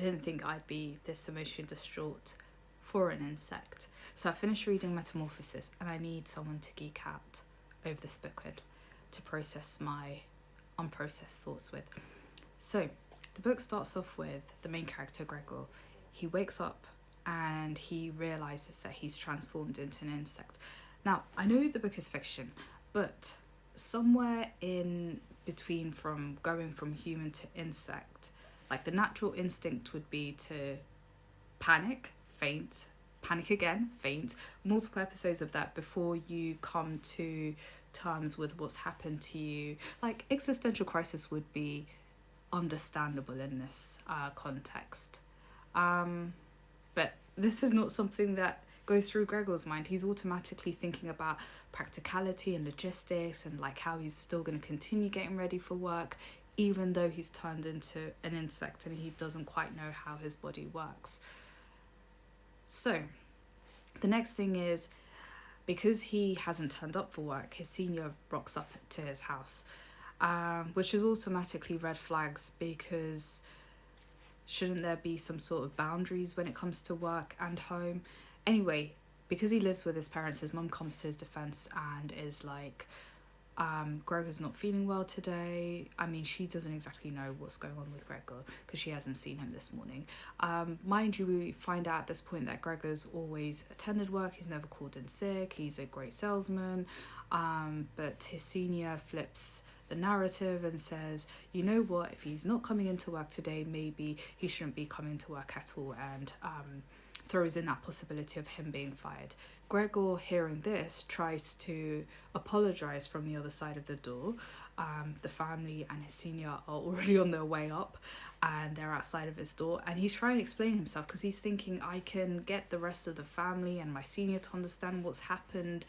didn't think I'd be this emotionally distraught for an insect. So I finished reading Metamorphosis, and I need someone to geek out over this book with, to process my unprocessed thoughts with. So the book starts off with the main character, Gregor. He wakes up and he realizes that he's transformed into an insect. Now, I know the book is fiction, but somewhere in between from going from human to insect, like the natural instinct would be to panic, faint, panic again, faint, multiple episodes of that before you come to terms with what's happened to you. Like, existential crisis would be understandable in this context. But this is not something that goes through Gregor's mind. He's automatically thinking about practicality and logistics and like how he's still going to continue getting ready for work, even though he's turned into an insect and he doesn't quite know how his body works. So the next thing is, because he hasn't turned up for work, his senior rocks up to his house, which is automatically red flags, because shouldn't there be some sort of boundaries when it comes to work and home? Anyway, because he lives with his parents, his mum comes to his defense and is like, Gregor's not feeling well today. I mean, she doesn't exactly know what's going on with Gregor because she hasn't seen him this morning. Mind you, we find out at this point that Gregor's always attended work. He's never called in sick. He's a great salesman. But his senior flips the narrative and says, you know what, if he's not coming into work today, maybe he shouldn't be coming to work at all, and throws in that possibility of him being fired. Gregor, hearing this, tries to apologise from the other side of the door. The family and his senior are already on their way up and they're outside of his door, and he's trying to explain himself because he's thinking, I can get the rest of the family and my senior to understand what's happened.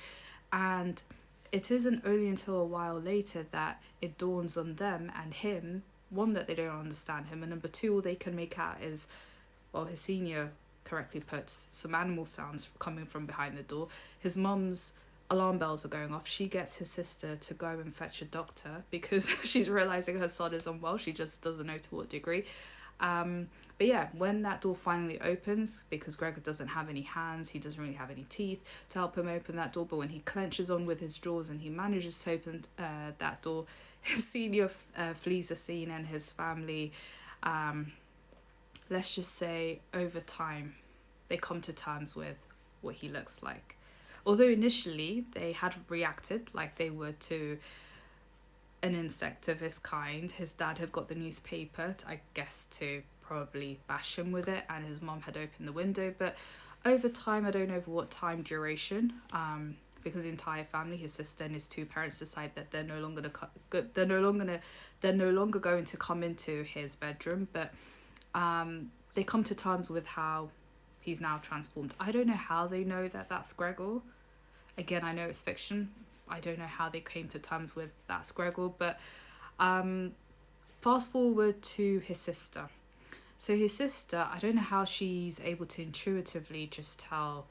And it isn't only until a while later that it dawns on them and him, one, that they don't understand him, and number two, all they can make out is, well, his senior correctly puts some animal sounds coming from behind the door. His mum's alarm bells are going off. She gets his sister to go and fetch a doctor because she's realising her son is unwell. She just doesn't know to what degree. But yeah, when that door finally opens, because Gregor doesn't have any hands, he doesn't really have any teeth to help him open that door, but when he clenches on with his jaws and he manages to open that door, his senior flees the scene, and his family, let's just say over time, they come to terms with what he looks like. Although initially they had reacted like they were to an insect of his kind. His dad had got the newspaper, I guess, to probably bash him with it, and his mum had opened the window. But over time, I don't know for what time duration, because the entire family, his sister and his two parents, decide that they're no longer going to come into his bedroom. But they come to terms with how he's now transformed. I don't know how they know that that's Gregor. Again, I know it's fiction. I don't know how they came to terms with that's Gregor. But fast forward to his sister. So his sister, I don't know how she's able to intuitively just tell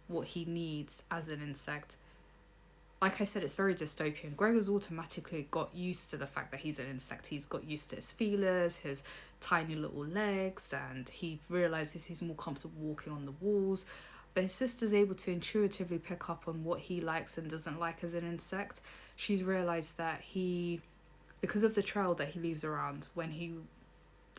what he needs as an insect. Like I said, it's very dystopian. Gregor's automatically got used to the fact that he's an insect. He's got used to his feelers, his tiny little legs, and he realises he's more comfortable walking on the walls. But his sister's able to intuitively pick up on what he likes and doesn't like as an insect. She's realised that because of the trail that he leaves around when he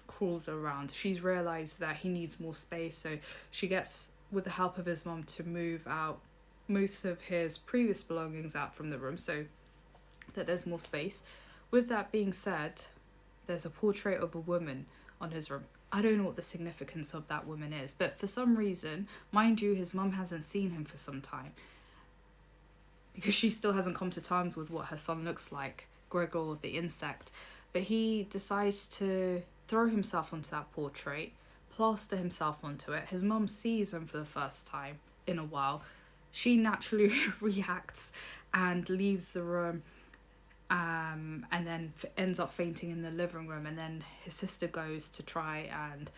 crawls around, she's realised that he needs more space. So she gets, with the help of his mum, to move out most of his previous belongings out from the room so that there's more space. With that being said, there's a portrait of a woman on his room. I don't know what the significance of that woman is, but for some reason, mind you, his mum hasn't seen him for some time because she still hasn't come to terms with what her son looks like, Gregor the insect. But he decides to throw himself onto that portrait, plaster himself onto it. His mum sees him for the first time in a while. She naturally reacts and leaves the room, and then ends up fainting in the living room. And then his sister goes to try and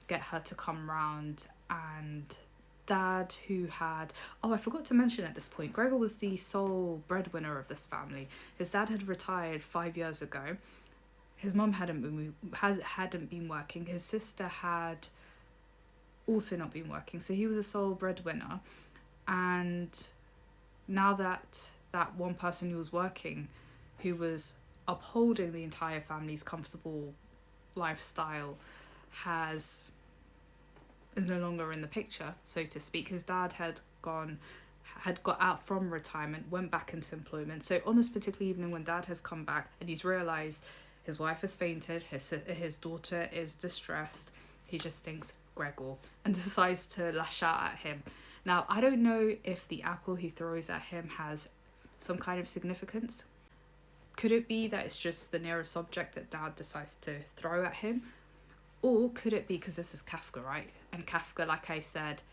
get her to come round. And Dad, who had... Oh, I forgot to mention at this point, Gregor was the sole breadwinner of this family. His dad had retired 5 years ago. his mum hadn't been working. His sister had also not been working, so he was a sole breadwinner. And now that that one person who was working, who was upholding the entire family's comfortable lifestyle, is no longer in the picture, so to speak. His dad had got out from retirement, went back into employment. So on this particular evening, when dad has come back and he's realised his wife has fainted, his daughter is distressed, he just thinks Gregor and decides to lash out at him. Now, I don't know if the apple he throws at him has some kind of significance. Could it be that it's just the nearest object that dad decides to throw at him? Or could it be because this is Kafka, right? And Kafka, like I said,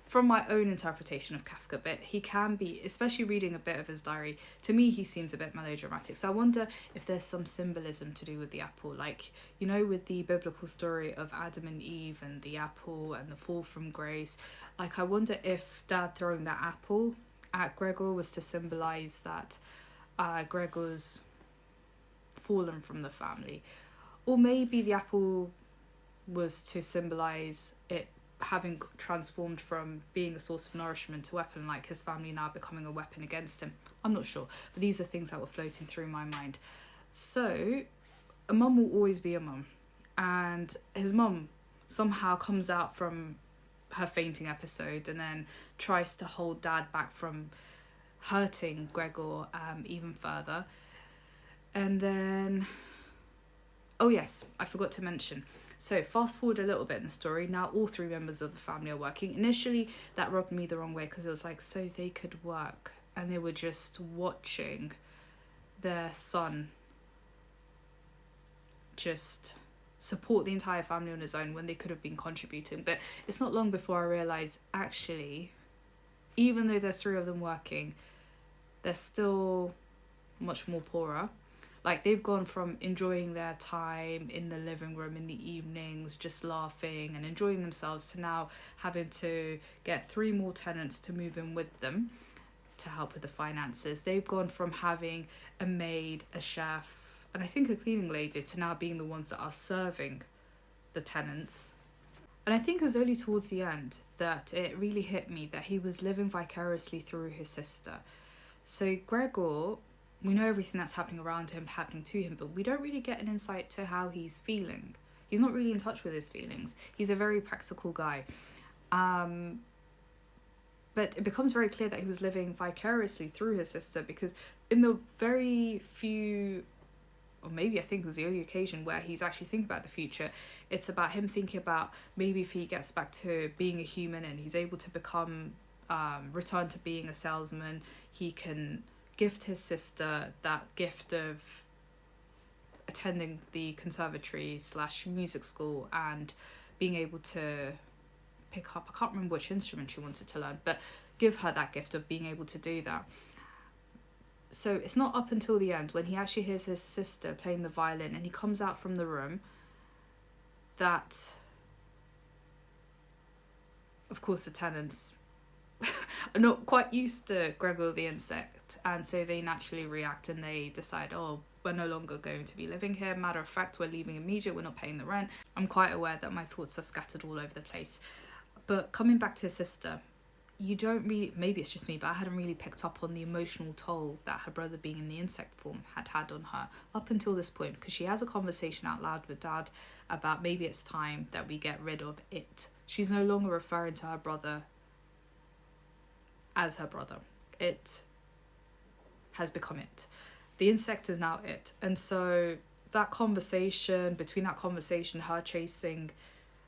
from my own interpretation of Kafka, but he can be, especially reading a bit of his diary, to me he seems a bit melodramatic. So I wonder if there's some symbolism to do with the apple, like, you know, with the biblical story of Adam and Eve and the apple and the fall from grace. Like, I wonder if dad throwing that apple at Gregor was to symbolise that Gregor's fallen from the family. Or maybe the apple was to symbolise it having transformed from being a source of nourishment to weapon, like his family now becoming a weapon against him. I'm not sure, but these are things that were floating through my mind. So a mum will always be a mum, and his mum somehow comes out from her fainting episode and then tries to hold dad back from hurting Gregor even further. And then, oh yes, I forgot to mention, so fast forward a little bit in the story. Now all three members of the family are working. Initially, that rubbed me the wrong way because it was like, so they could work and they were just watching their son just support the entire family on his own when they could have been contributing. But it's not long before I realised, actually, even though there's three of them working, they're still much more poorer. Like, they've gone from enjoying their time in the living room in the evenings, just laughing and enjoying themselves, to now having to get 3 more tenants to move in with them to help with the finances. They've gone from having a maid, a chef, and I think a cleaning lady, to now being the ones that are serving the tenants. And I think it was only towards the end that it really hit me that he was living vicariously through his sister. So Gregor, we know everything that's happening around him, happening to him, but we don't really get an insight to how he's feeling. He's not really in touch with his feelings. He's a very practical guy. But it becomes very clear that he was living vicariously through his sister, because in the very few, or maybe I think it was the only occasion where he's actually thinking about the future, it's about him thinking about maybe if he gets back to being a human and he's able to become, return to being a salesman, he can gift his sister that gift of attending the conservatory / music school and being able to pick up, I can't remember which instrument she wanted to learn, but give her that gift of being able to do that. So it's not up until the end when he actually hears his sister playing the violin and he comes out from the room that, of course, the tenants are not quite used to Gregor the insect, and so they naturally react and they decide, oh, we're no longer going to be living here. Matter of fact, we're leaving immediately, we're not paying the rent. I'm quite aware that my thoughts are scattered all over the place. But coming back to his sister, you don't really, maybe it's just me, but I hadn't really picked up on the emotional toll that her brother being in the insect form had on her up until this point, because she has a conversation out loud with dad about maybe it's time that we get rid of it. She's no longer referring to her brother as her brother. It has become it. The insect is now it. And so that conversation, her chasing,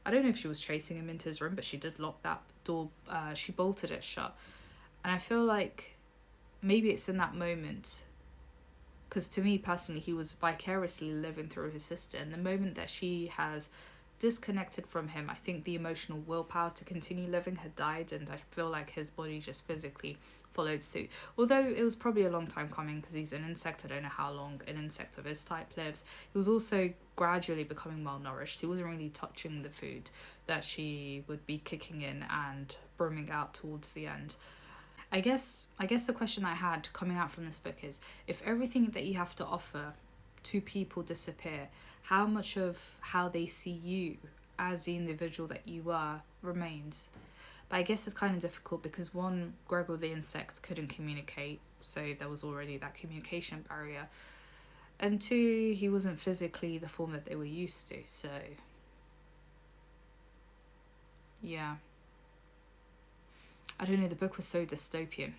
I don't know if she was chasing him into his room, but she did lock that door, she bolted it shut. And I feel like maybe it's in that moment, because to me personally, he was vicariously living through his sister. And the moment that she has disconnected from him, I think the emotional willpower to continue living had died, and I feel like his body just physically followed suit. Although it was probably a long time coming, because he's an insect. I don't know how long an insect of his type lives. He was also gradually becoming malnourished. He wasn't really touching the food that she would be kicking in and brimming out towards the end. I guess the question I had coming out from this book is, if everything that you have to offer two people disappear, how much of how they see you as the individual that you are remains? But I guess it's kind of difficult because one, Gregor the insect couldn't communicate, so there was already that communication barrier. And two, he wasn't physically the form that they were used to, so yeah. I don't know, the book was so dystopian.